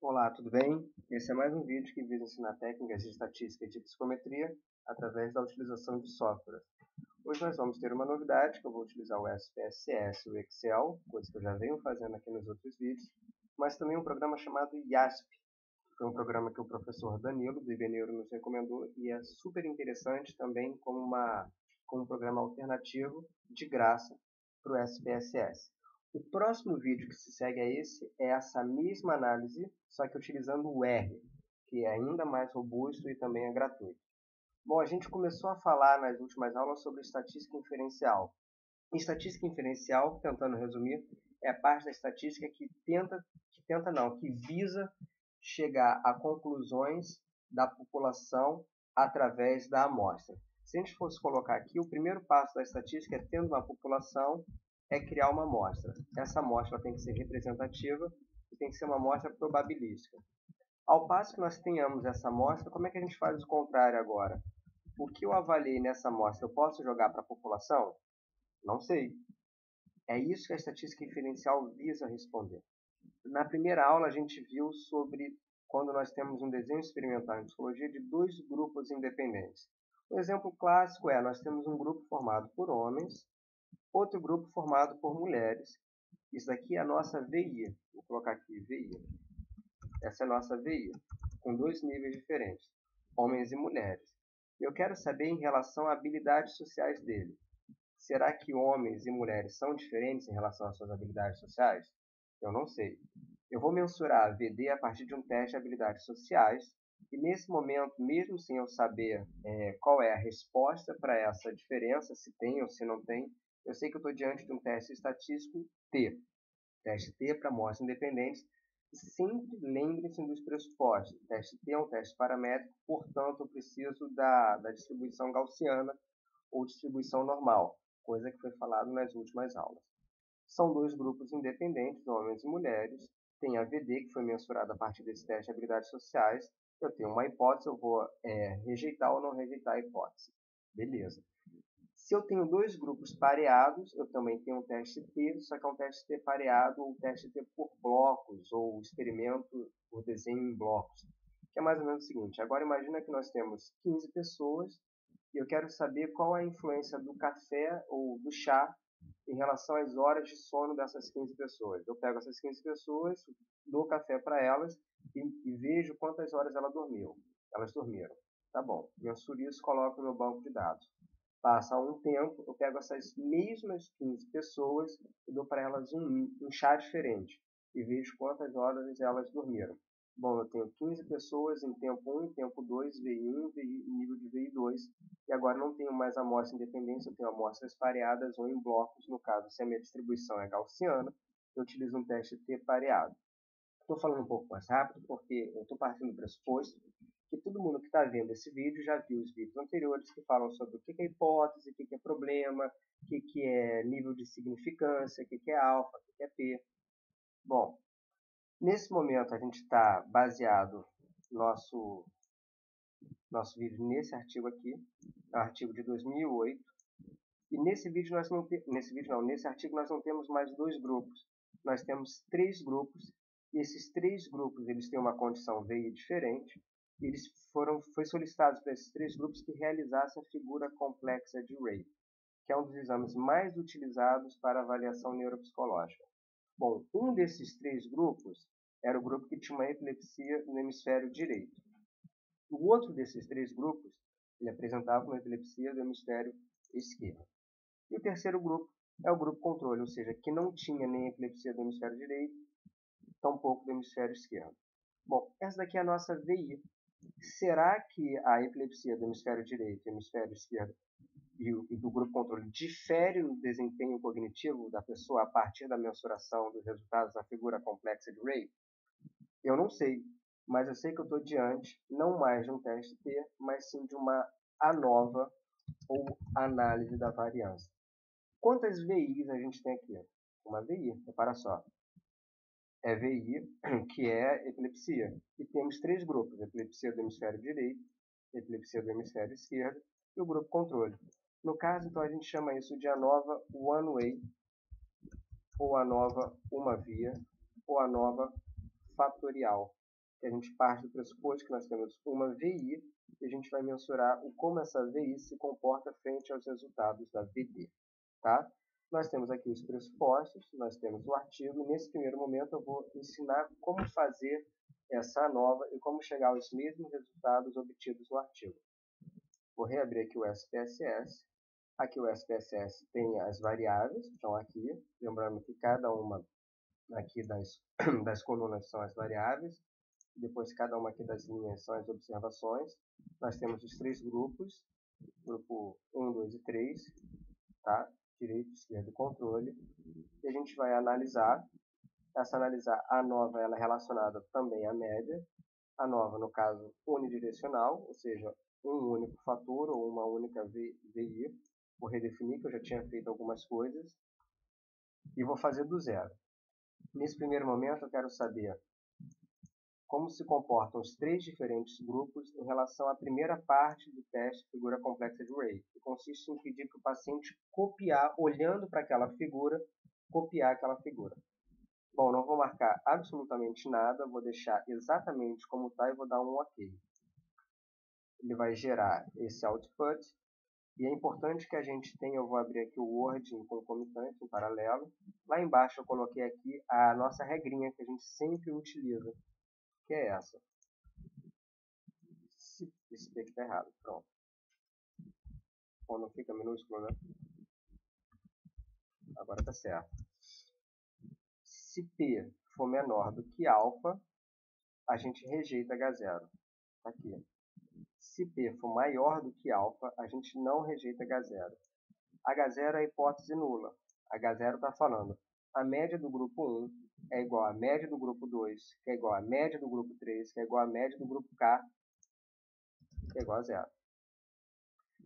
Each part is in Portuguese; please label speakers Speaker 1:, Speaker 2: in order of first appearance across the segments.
Speaker 1: Olá, tudo bem? Esse é mais um vídeo que visa ensinar técnicas de estatística e de psicometria através da utilização de software. Hoje nós vamos ter uma novidade, que eu vou utilizar o SPSS e o Excel, coisa que eu já venho fazendo aqui nos outros vídeos, mas também um programa chamado YASP, que foi um programa que o professor Danilo, do IBNeuro, nos recomendou e é super interessante também como um programa alternativo de graça para o SPSS. O próximo vídeo que se segue a esse é essa mesma análise, só que utilizando o R, que é ainda mais robusto e também é gratuito. Bom, a gente começou a falar nas últimas aulas sobre estatística inferencial. Estatística inferencial, tentando resumir, é a parte da estatística que visa chegar a conclusões da população através da amostra. Se a gente fosse colocar aqui, o primeiro passo da estatística é, tendo uma população, é criar uma amostra. Essa amostra tem que ser representativa e tem que ser uma amostra probabilística. Ao passo que nós tenhamos essa amostra, como é que a gente faz o contrário agora? O que eu avaliei nessa amostra, eu posso jogar para a população? Não sei. É isso que a estatística inferencial visa responder. Na primeira aula, a gente viu sobre quando nós temos um desenho experimental em psicologia de dois grupos independentes. Um exemplo clássico é, nós temos um grupo formado por homens, outro grupo formado por mulheres. Isso daqui é a nossa VI. Vou colocar aqui VI. Essa é a nossa VI, com dois níveis diferentes, homens e mulheres. Eu quero saber em relação a habilidades sociais dele. Será que homens e mulheres são diferentes em relação às suas habilidades sociais? Eu não sei. Eu vou mensurar a VD a partir de um teste de habilidades sociais, e nesse momento, mesmo sem eu saber qual é a resposta para essa diferença, se tem ou se não tem, eu sei que eu estou diante de um teste estatístico T. Teste T para amostras independentes. Sempre lembre-se dos pressupostos. O teste T é um teste paramétrico, portanto, eu preciso da distribuição gaussiana ou distribuição normal, coisa que foi falado nas últimas aulas. São dois grupos independentes, homens e mulheres. Tem a VD, que foi mensurada a partir desse teste de habilidades sociais. Eu tenho uma hipótese, eu vou rejeitar ou não rejeitar a hipótese. Beleza. Se eu tenho dois grupos pareados, eu também tenho um teste T, só que é um teste T pareado ou teste T por blocos, ou experimento por desenho em blocos. Que é mais ou menos o seguinte, agora imagina que nós temos 15 pessoas e eu quero saber qual é a influência do café ou do chá em relação às horas de sono dessas 15 pessoas. Eu pego essas 15 pessoas, dou café para elas e vejo quantas horas elas dormiram. Tá bom, mensuro isso e coloco no meu banco de dados. Passa um tempo, eu pego essas mesmas 15 pessoas e dou para elas um chá diferente e vejo quantas horas elas dormiram. Bom, eu tenho 15 pessoas em tempo 1, em tempo 2, VI1, nível de VI2, e agora não tenho mais amostra independente, eu tenho amostras pareadas ou em blocos, no caso, se a minha distribuição é gaussiana, eu utilizo um teste T pareado. Estou falando um pouco mais rápido porque eu estou partindo do pressuposto que todo mundo que está vendo esse vídeo já viu os vídeos anteriores que falam sobre o que é hipótese, o que é problema, o que é nível de significância, o que é alfa, o que é P. Bom, nesse momento a gente está baseado nosso vídeo nesse artigo aqui, é um artigo de 2008, e nesse artigo nós não temos mais dois grupos, nós temos três grupos, e esses três grupos eles têm uma condição VI diferente, e eles foi solicitado para esses três grupos que realizassem a figura complexa de Ray, que é um dos exames mais utilizados para avaliação neuropsicológica. Bom, um desses três grupos era o grupo que tinha uma epilepsia no hemisfério direito. O outro desses três grupos, ele apresentava uma epilepsia do hemisfério esquerdo. E o terceiro grupo é o grupo controle, ou seja, que não tinha nem epilepsia do hemisfério direito, tampouco do hemisfério esquerdo. Bom, essa daqui é a nossa VI. Será que a epilepsia do hemisfério direito e hemisfério esquerdo e do grupo controle difere no desempenho cognitivo da pessoa a partir da mensuração dos resultados da figura complexa de Ray? Eu não sei, mas eu sei que eu estou diante não mais de um teste T, mas sim de uma ANOVA, ou análise da variância. Quantas VIs a gente tem aqui? Uma VI, repara só. É VI, que é epilepsia. E temos três grupos, epilepsia do hemisfério direito, epilepsia do hemisfério esquerdo e o grupo controle. No caso, então, a gente chama isso de ANOVA One Way, ou ANOVA Uma Via, ou ANOVA Fatorial. que a gente parte do pressuposto que nós temos uma VI e a gente vai mensurar como essa VI se comporta frente aos resultados da VD. Tá? Nós temos aqui os pressupostos, nós temos o artigo, e nesse primeiro momento eu vou ensinar como fazer essa ANOVA e como chegar aos mesmos resultados obtidos no artigo. Vou reabrir aqui o SPSS. Aqui o SPSS tem as variáveis, então aqui, lembrando que cada uma aqui das colunas são as variáveis, depois cada uma aqui das linhas são as observações. Nós temos os três grupos, grupo 1, 2 e 3, tá? Direito, esquerdo e controle. E a gente vai analisar. Essa analisar a ANOVA ela é relacionada também à média. A ANOVA, no caso, unidirecional, ou seja, um único fator ou uma única VI. Vou redefinir, que eu já tinha feito algumas coisas. E vou fazer do zero. Nesse primeiro momento, eu quero saber como se comportam os três diferentes grupos em relação à primeira parte do teste figura complexa de Ray, que consiste em pedir para o paciente copiar, olhando para aquela figura, copiar aquela figura. Bom, não vou marcar absolutamente nada, vou deixar exatamente como está e vou dar um OK. Ele vai gerar esse output, e é importante que a gente tenha, eu vou abrir aqui o Word em concomitante, em paralelo. Lá embaixo eu coloquei aqui a nossa regrinha que a gente sempre utiliza, que é essa. Esse P aqui está errado, pronto. Quando fica minúsculo, né? Agora está certo. Se P for menor do que alfa, a gente rejeita H0. Aqui. Se P for maior do que alfa, a gente não rejeita H0. H0 é a hipótese nula. H0 está falando a média do grupo 1 é igual à média do grupo 2, que é igual à média do grupo 3, que é igual à média do grupo K, que é igual a 0.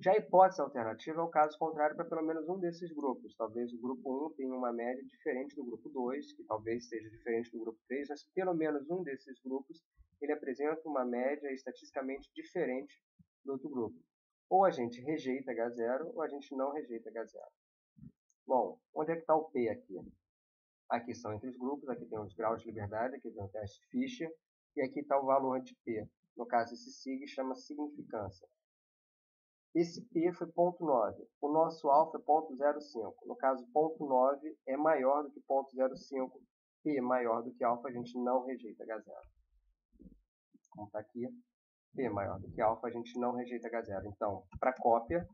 Speaker 1: Já a hipótese alternativa é o caso contrário para pelo menos um desses grupos. Talvez o grupo 1 tenha uma média diferente do grupo 2, que talvez seja diferente do grupo 3, mas pelo menos um desses grupos ele apresenta uma média estatisticamente diferente do outro grupo. Ou a gente rejeita H0, ou a gente não rejeita H0. Bom, onde é que está o P aqui? Aqui são entre os grupos, aqui tem os graus de liberdade, aqui tem o teste Fisher, e aqui está o valor de P. No caso, esse sig chama significância. Esse P foi 0.9. O nosso alfa é 0.05. No caso, 0.9 é maior do que 0.05. P maior do que alfa, a gente não rejeita H0. Como está aqui, P maior do que alfa, a gente não rejeita H0. Então, para cópia,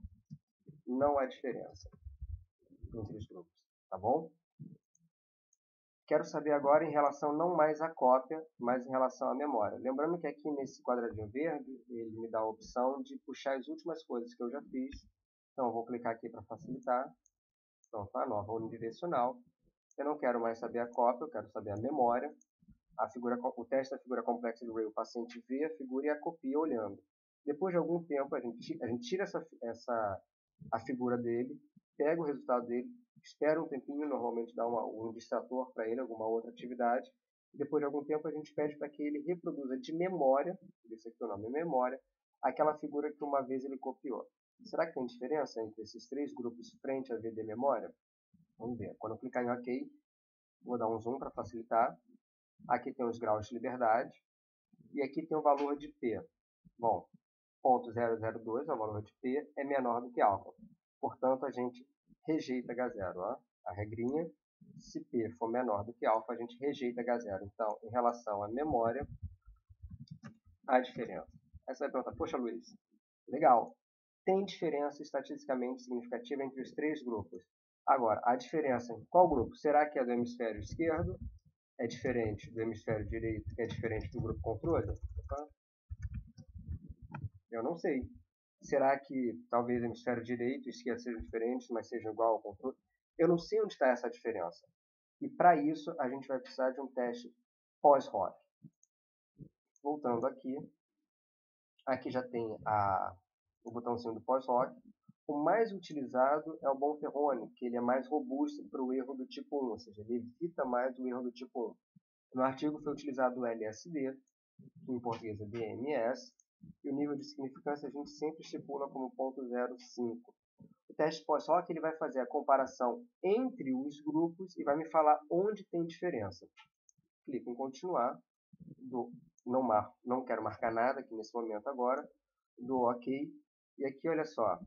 Speaker 1: não há diferença entre os grupos. Tá bom? Quero saber agora em relação não mais à cópia, mas em relação à memória. Lembrando que aqui nesse quadradinho verde, ele me dá a opção de puxar as últimas coisas que eu já fiz. Então, eu vou clicar aqui para facilitar. Pronto, a nova unidirecional. Eu não quero mais saber a cópia, eu quero saber a memória. O teste da figura complexa de Ray, o paciente vê a figura e a copia olhando. Depois de algum tempo, a gente tira a figura dele, pega o resultado dele, espera um tempinho, normalmente dá um distrator para ele, alguma outra atividade. E depois de algum tempo a gente pede para que ele reproduza de memória, esse aqui é o nome memória, aquela figura que uma vez ele copiou. Será que tem diferença entre esses três grupos frente a VD memória? Vamos ver. Quando eu clicar em OK, vou dar um zoom para facilitar. Aqui tem os graus de liberdade e aqui tem o valor de P. Bom, 0.002 é o valor de P, é menor do que alfa. Portanto, a gente rejeita H0. Ó. A regrinha, se P for menor do que alfa, a gente rejeita H0. Então, em relação à memória, há diferença. Essa é a pergunta. Poxa, Luiz, legal. Tem diferença estatisticamente significativa entre os três grupos. Agora, a diferença em qual grupo? Será que é do hemisfério esquerdo? É diferente do hemisfério direito, que é diferente do grupo controle? Eu não sei. Será que talvez o hemisfério direito e esquerdo sejam diferentes, mas sejam igual ao controle? Eu não sei onde está essa diferença. E para isso, a gente vai precisar de um teste pós-hoc. Voltando aqui. Aqui já tem o botãozinho do pós-hoc. O mais utilizado é o Bonferroni, que ele é mais robusto para o erro do tipo 1, ou seja, ele evita mais o erro do tipo 1. No artigo foi utilizado o LSD, que em português é DMS, e o nível de significância a gente sempre estipula como 0.05. O teste pós-hoc ele vai fazer a comparação entre os grupos e vai me falar onde tem diferença. Clico em continuar, dou não quero marcar nada aqui nesse momento agora, dou OK, e aqui olha só,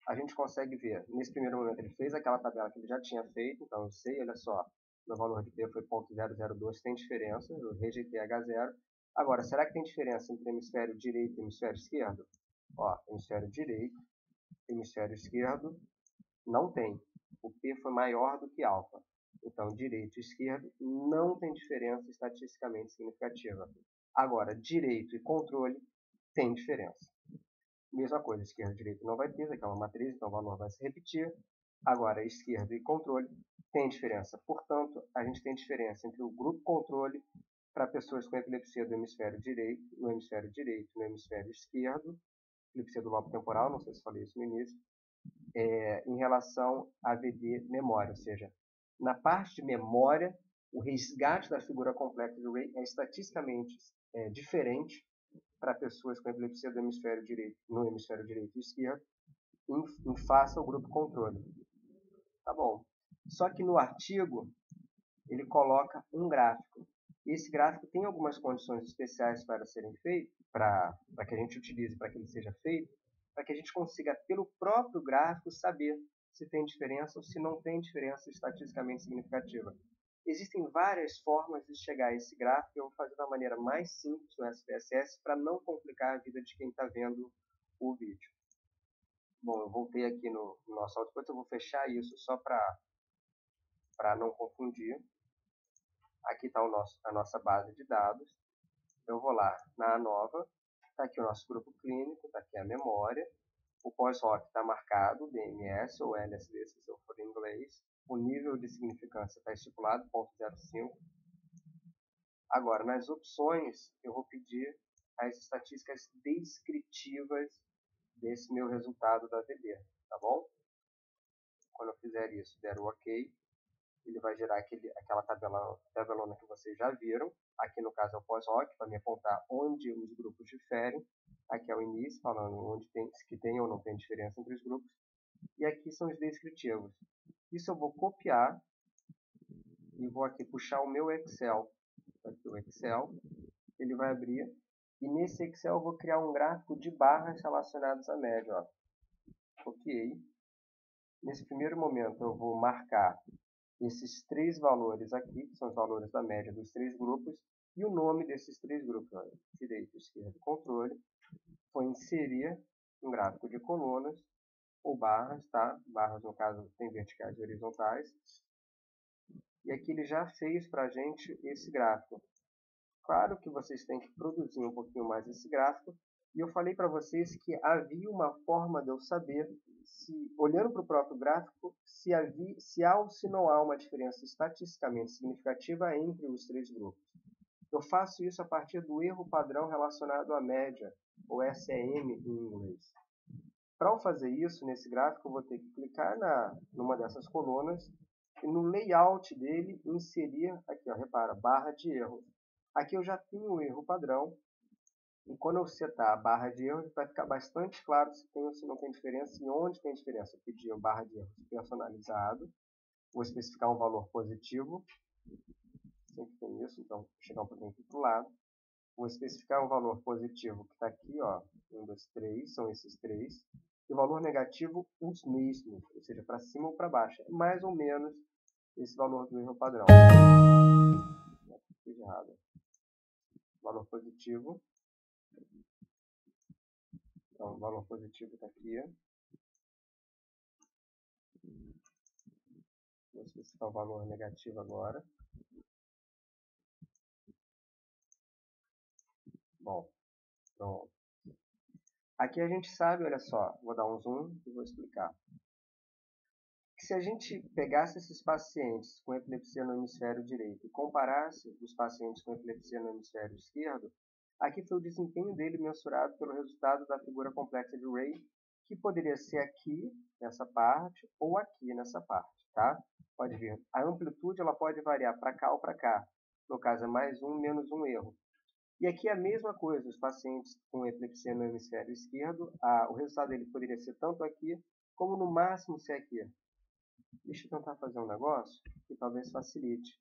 Speaker 1: a gente consegue ver, nesse primeiro momento ele fez aquela tabela que ele já tinha feito, então eu sei, olha só, meu valor de P foi 0,002, tem diferença, eu rejeitei H0. Agora, será que tem diferença entre hemisfério direito e hemisfério esquerdo? Ó, hemisfério direito, hemisfério esquerdo, não tem. O P foi maior do que alfa. Então, direito e esquerdo não tem diferença estatisticamente significativa. Agora, direito e controle tem diferença. Mesma coisa, esquerda e direita não vai ter, aqui é uma matriz, então o valor vai se repetir. Agora, esquerda e controle tem diferença. Portanto, a gente tem diferença entre o grupo controle para pessoas com epilepsia do hemisfério direito, no hemisfério direito, no hemisfério esquerdo, epilepsia do lobo temporal, não sei se falei isso no início, em relação a VD memória, ou seja, na parte de memória, o resgate da figura complexa de Ray é estatisticamente diferente para pessoas com epilepsia do hemisfério direito, no hemisfério direito e esquerdo, em face ao grupo controle. Tá bom. Só que no artigo, ele coloca um gráfico. Esse gráfico tem algumas condições especiais para serem feitos, para que a gente utilize, para que ele seja feito, para que a gente consiga, pelo próprio gráfico, saber se tem diferença ou se não tem diferença estatisticamente significativa. Existem várias formas de chegar a esse gráfico, eu vou fazer da maneira mais simples no SPSS para não complicar a vida de quem está vendo o vídeo. Bom, eu voltei aqui no nosso output, eu vou fechar isso só para não confundir. Aqui está a nossa base de dados. Eu vou lá na ANOVA, está aqui o nosso grupo clínico, está aqui a memória. O pós-hoc está marcado, DMS ou LSD, se eu for em inglês. O nível de significância está estipulado, 0,05. Agora, nas opções, eu vou pedir as estatísticas descritivas desse meu resultado da VD, tá bom? Quando eu fizer isso, der o OK, ele vai gerar aquela tabelona que vocês já viram. Aqui no caso é o pós-hoc, para me apontar onde os grupos diferem. Aqui é o início, falando onde que tem ou não tem diferença entre os grupos. E aqui são os descritivos. Isso eu vou copiar e vou aqui puxar o meu Excel. Aqui o Excel, ele vai abrir. E nesse Excel eu vou criar um gráfico de barras relacionadas à média. Ó. Copiei. Nesse primeiro momento eu vou marcar esses três valores aqui, que são os valores da média dos três grupos, e o nome desses três grupos, ó, direito, esquerdo, controle, vou inserir um gráfico de colunas, ou barras, tá? Barras, no caso, tem verticais e horizontais. E aqui ele já fez para a gente esse gráfico. Claro que vocês têm que produzir um pouquinho mais esse gráfico, e eu falei para vocês que havia uma forma de eu saber, olhando para o próprio gráfico, se há ou se não há uma diferença estatisticamente significativa entre os três grupos. Eu faço isso a partir do erro padrão relacionado à média, ou SEM em inglês. Para eu fazer isso, nesse gráfico, eu vou ter que clicar numa dessas colunas e no layout dele inserir, aqui, ó, repara, barra de erros. Aqui eu já tenho o erro padrão, e quando eu setar a barra de erros, vai ficar bastante claro se tem ou se não tem diferença e onde tem diferença. Eu pedi a barra de erros personalizado, vou especificar um valor positivo, sempre tem isso, então vou chegar um pouquinho aqui para o lado. Vou especificar um valor positivo que está aqui, ó, 1, 2, 3, são esses três, e o valor negativo, os mesmos, ou seja, para cima ou para baixo, é mais ou menos esse valor do erro padrão. Fiz errado. Valor positivo. Então, o valor positivo está aqui. Vou especificar o valor negativo agora. Bom, pronto. Aqui a gente sabe, olha só, vou dar um zoom e vou explicar. Que se a gente pegasse esses pacientes com epilepsia no hemisfério direito e comparasse os pacientes com epilepsia no hemisfério esquerdo, aqui foi o desempenho dele mensurado pelo resultado da figura complexa de Ray, que poderia ser aqui, nessa parte, ou aqui, nessa parte, tá? Pode ver, a amplitude ela pode variar para cá ou para cá. No caso, é mais um, menos um erro. E aqui é a mesma coisa, os pacientes com epilepsia no hemisfério esquerdo, o resultado dele poderia ser tanto aqui, como no máximo ser aqui. Deixa eu tentar fazer um negócio que talvez facilite.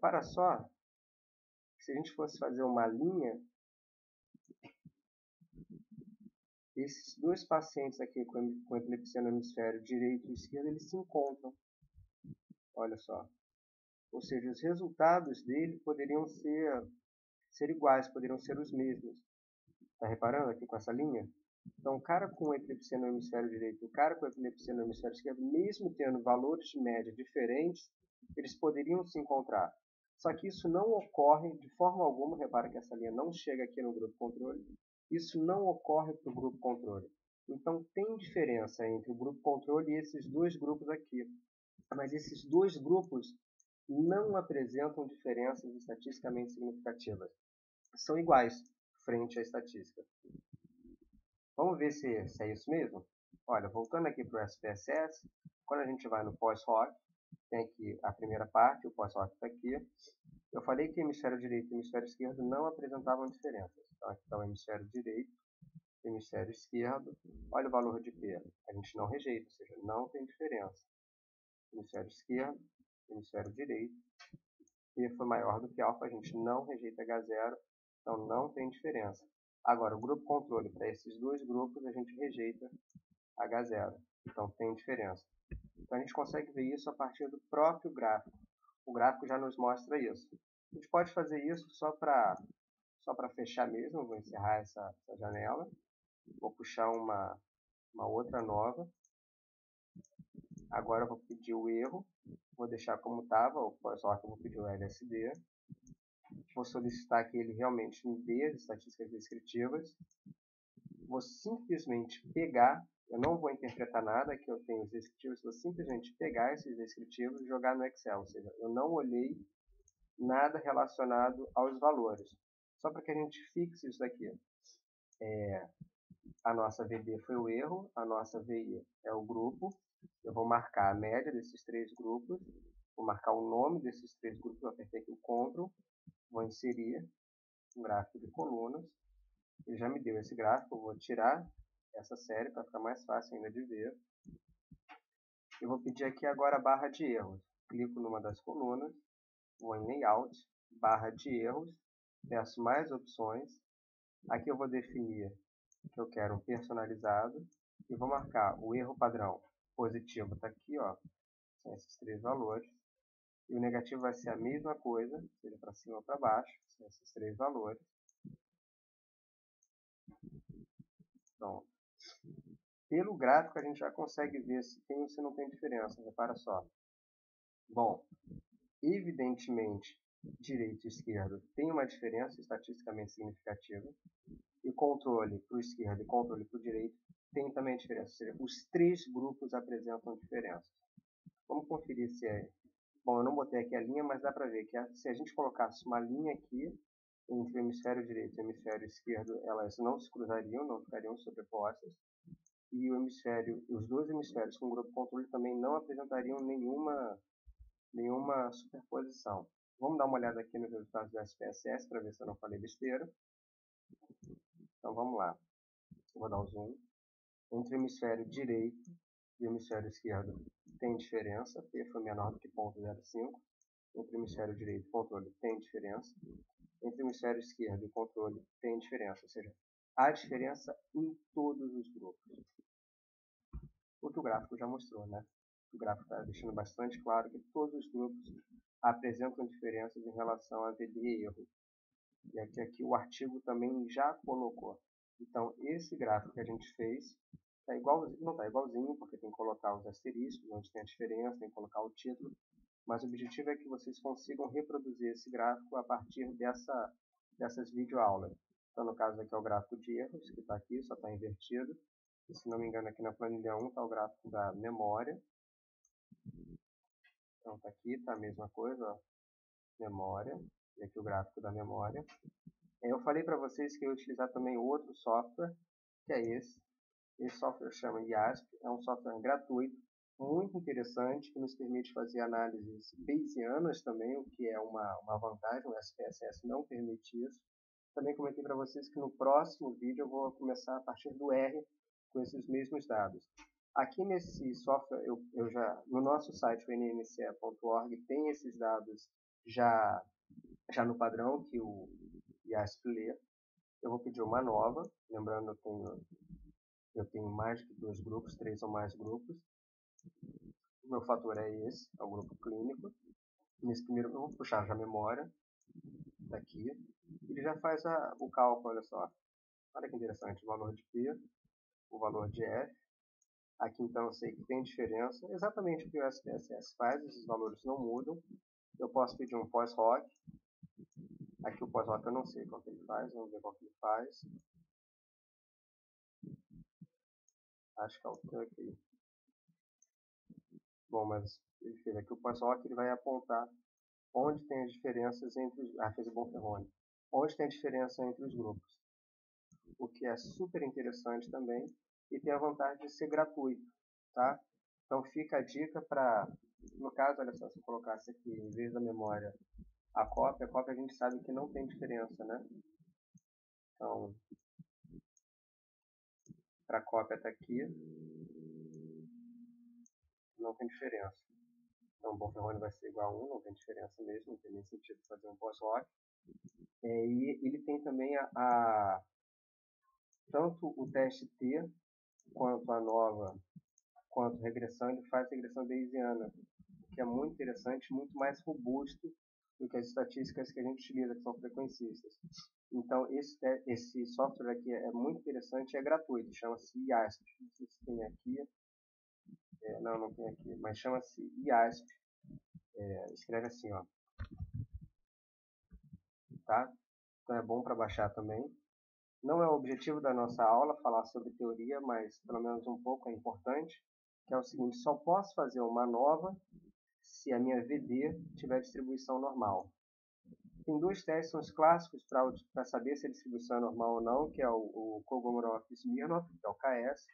Speaker 1: Repara só, que se a gente fosse fazer uma linha, esses dois pacientes aqui com epilepsia no hemisfério direito e esquerdo, eles se encontram. Olha só. Ou seja, os resultados dele poderiam ser iguais, poderiam ser os mesmos. Está reparando aqui com essa linha? Então, o cara com epilepsia no hemisfério direito e o cara com epilepsia no hemisfério esquerdo, mesmo tendo valores de média diferentes, eles poderiam se encontrar. Só que isso não ocorre de forma alguma, repara que essa linha não chega aqui no grupo controle, isso não ocorre para o grupo controle. Então, tem diferença entre o grupo controle e esses dois grupos aqui. Mas esses dois grupos não apresentam diferenças estatisticamente significativas. São iguais frente à estatística. Vamos ver se é isso mesmo? Olha, voltando aqui para o SPSS, quando a gente vai no pós-hoc, tem aqui a primeira parte, o pós-hoc está aqui. Eu falei que hemisfério direito e hemisfério esquerdo não apresentavam diferenças. Então aqui está o hemisfério direito, hemisfério esquerdo. Olha o valor de P. A gente não rejeita, ou seja, não tem diferença. Hemisfério esquerdo, hemisfério direito. P foi maior do que alfa, a gente não rejeita H0, então não tem diferença. Agora, o grupo controle, para esses dois grupos, a gente rejeita H0, então tem diferença. Então a gente consegue ver isso a partir do próprio gráfico. O gráfico já nos mostra isso. A gente pode fazer isso só para fechar mesmo, vou encerrar essa janela. Vou puxar uma outra nova. Agora eu vou pedir o erro, vou deixar como estava, o pós-hoc eu vou pedir o LSD. Vou solicitar que ele realmente me dê as estatísticas descritivas. Vou simplesmente pegar, eu não vou interpretar nada que eu tenho os descritivos, vou simplesmente pegar esses descritivos e jogar no Excel. Ou seja, eu não olhei nada relacionado aos valores. Só para que a gente fixe isso daqui. A nossa VB foi o erro, a nossa VI é o grupo. Eu vou marcar a média desses três grupos, vou marcar o nome desses três grupos, eu apertei aqui o Ctrl, vou inserir um gráfico de colunas. Ele já me deu esse gráfico, eu vou tirar essa série para ficar mais fácil ainda de ver. Eu vou pedir aqui agora a barra de erros. Clico numa das colunas, vou em Layout, barra de erros, peço mais opções. Aqui eu vou definir que eu quero um personalizado e vou marcar o erro padrão positivo, está aqui, ó, são esses três valores. E o negativo vai ser a mesma coisa, seja para cima ou para baixo, são esses três valores. Pronto. Pelo gráfico a gente já consegue ver se tem ou se não tem diferença, repara só. Bom, evidentemente, direito e esquerdo tem uma diferença estatisticamente significativa, e controle para o esquerdo e controle para o direito tem também diferença, ou seja, os três grupos apresentam diferença. Vamos conferir se é... Bom, eu não botei aqui a linha, mas dá para ver que se a gente colocasse uma linha aqui entre o hemisfério direito e o hemisfério esquerdo, elas não se cruzariam, não ficariam sobrepostas, e os dois hemisférios com grupo controle também não apresentariam nenhuma superposição. Vamos dar uma olhada aqui nos resultados do SPSS para ver se eu não falei besteira. Então vamos lá. Eu vou dar um zoom. Entre o hemisfério direito e o hemisfério esquerdo tem diferença. P foi menor do que 0,05. Entre o hemisfério direito e o controle tem diferença. Entre o hemisfério esquerdo e o controle tem diferença. Ou seja, há diferença em todos os grupos. O que o gráfico já mostrou, né? O gráfico está deixando bastante claro que todos os grupos apresentam diferenças em relação a VB e erro. E aqui o artigo também já colocou. Então, esse gráfico que a gente fez tá igualzinho, não está igualzinho, porque tem que colocar os asteriscos, onde tem a diferença, tem que colocar o título. Mas o objetivo é que vocês consigam reproduzir esse gráfico a partir dessas videoaulas. Então, no caso aqui é o gráfico de erros, que está aqui, só está invertido. E, se não me engano, aqui na planilha 1 está o gráfico da memória. Então, está aqui, está a mesma coisa, ó, memória. E aqui o gráfico da memória. Eu falei para vocês que eu ia utilizar também outro software, que é esse. Esse software chama IASP, é um software gratuito, muito interessante, que nos permite fazer análises bayesianas também, o que é uma vantagem, o SPSS não permite isso. Também comentei para vocês que no próximo vídeo eu vou começar a partir do R com esses mesmos dados. Aqui nesse software, no nosso site, o nnce.org, tem esses dados já no padrão que o IASP lê. Eu vou pedir uma nova, lembrando eu tenho mais de 2 grupos, 3 ou mais grupos. O meu fator é esse, é o grupo clínico. Nesse primeiro eu vou puxar já a memória, daqui. Ele já faz o cálculo, olha só. Olha que interessante, o valor de P, o valor de F. Aqui então eu sei que tem diferença, exatamente o que o SPSS faz, esses valores não mudam. Eu posso pedir um pós-hoc. Aqui o pós-hoc eu não sei qual que ele faz, vamos ver qual que ele faz. Acho que é o que aqui. Bom, mas ele fez aqui o pós-hoc, ele vai apontar onde tem as diferenças entre os... fez o Bonferroni. Onde tem a diferença entre os grupos. O que é super interessante também e tem a vantagem de ser gratuito, tá? Então fica a dica para, no caso, olha só, se eu colocasse aqui, em vez da memória, a cópia a gente sabe que não tem diferença, né? Então, para a cópia está aqui, não tem diferença. Então, o Bonferroni vai ser igual a 1, não tem diferença mesmo, não tem nem sentido fazer um pós-hoc. E ele tem também tanto o teste T, quanto a nova, quanto regressão, ele faz regressão bayesiana, que é muito interessante, muito mais robusto do que as estatísticas que a gente utiliza, que são frequencistas. Então, esse software aqui é muito interessante e é gratuito, chama-se IASP. Não sei se tem aqui, não tem aqui, mas chama-se IASP. Escreve assim, ó. Tá? Então é bom para baixar também. Não é o objetivo da nossa aula falar sobre teoria, mas pelo menos um pouco é importante, que é o seguinte, só posso fazer uma nova se a minha VD tiver distribuição normal. Tem 2 testes, são os clássicos para saber se a distribuição é normal ou não, que é o Kolmogorov-Smirnov, que é o KS,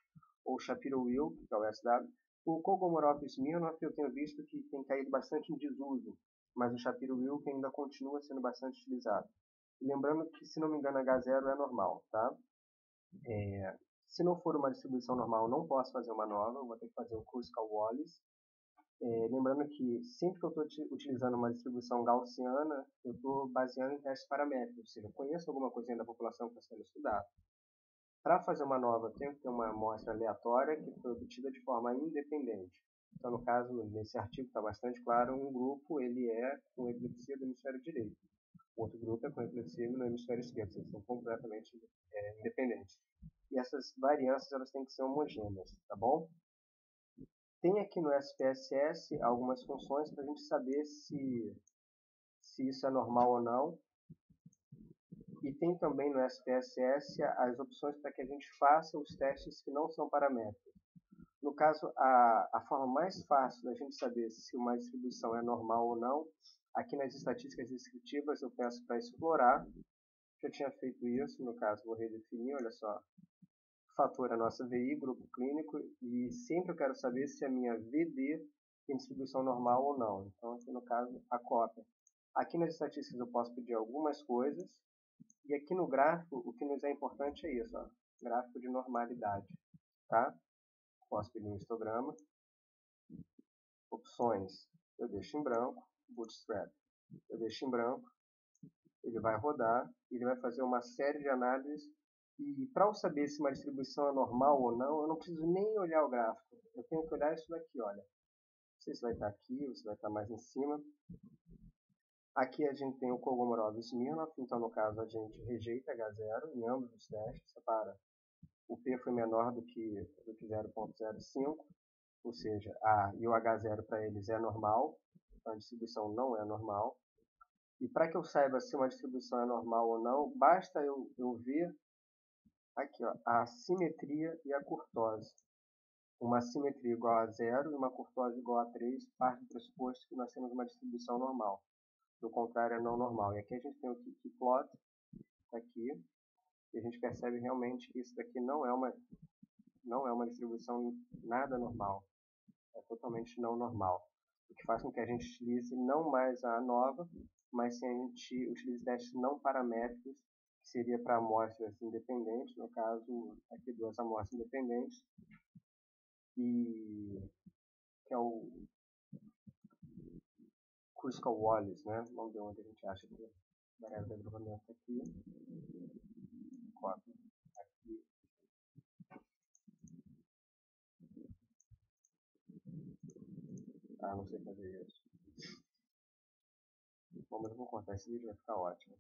Speaker 1: ou o Shapiro-Wilk, que é o SW. O Kolmogorov-Smirnov eu tenho visto que tem caído bastante em desuso, mas o Shapiro-Wilk ainda continua sendo bastante utilizado. Lembrando que, se não me engano, H0 é normal, tá? Se não for uma distribuição normal, não posso fazer uma nova, vou ter que fazer o Kruskal-Wallis. Lembrando que sempre que eu estou utilizando uma distribuição gaussiana, eu estou baseando em testes paramétricos, ou seja, eu conheço alguma coisinha da população que está sendo estudada. Para fazer uma nova, eu tenho que ter uma amostra aleatória que foi obtida de forma independente. Então, no caso, nesse artigo está bastante claro, um grupo ele é com epilepsia do hemisfério direito. O outro grupo é com epilepsia no hemisfério esquerdo, eles são completamente independentes. E essas variâncias elas têm que ser homogêneas, tá bom? Tem aqui no SPSS algumas funções para a gente saber se isso é normal ou não. E tem também no SPSS as opções para que a gente faça os testes que não são paramétricos. No caso, a forma mais fácil da gente saber se uma distribuição é normal ou não, aqui nas estatísticas descritivas eu peço para explorar. Já tinha feito isso, no caso vou redefinir, olha só. Fator é a nossa VI, grupo clínico, e sempre eu quero saber se a minha VD tem distribuição normal ou não. Então aqui no caso a cópia. Aqui nas estatísticas eu posso pedir algumas coisas, e aqui no gráfico o que nos é importante é isso, ó, gráfico de normalidade. Tá? Posso pedir um histograma. Opções, eu deixo em branco. Bootstrap, eu deixo em branco. Ele vai rodar, ele vai fazer uma série de análises. E para eu saber se uma distribuição é normal ou não, eu não preciso nem olhar o gráfico. Eu tenho que olhar isso daqui, olha. Não sei se vai estar aqui ou se vai estar mais em cima. Aqui a gente tem o Kolmogorov-Smirnov, então no caso a gente rejeita H0 em ambos os testes, separa. O P foi menor do que 0.05, ou seja, e o H0 para eles é normal, então a distribuição não é normal. E para que eu saiba se uma distribuição é normal ou não, basta eu ver aqui, ó, a simetria e a curtose. Uma simetria igual a 0 e uma curtose igual a 3 parte do pressuposto que nós temos uma distribuição normal. Do contrário, é não normal. E aqui a gente tem o Kiki-Plot, aqui, e a gente percebe realmente que isso daqui não é uma distribuição nada normal. É totalmente não normal. O que faz com que a gente utilize não mais a nova, mas sim a gente utilize testes não paramétricos, que seria para amostras independentes, no caso, aqui 2 amostras independentes, e que é o Crystal Wallace, né? Vamos ver onde a gente acha aqui. Variável de agrupamento aqui. Cópia. Aqui. Ah, não sei fazer isso. Bom, mas eu vou cortar esse vídeo, vai ficar ótimo.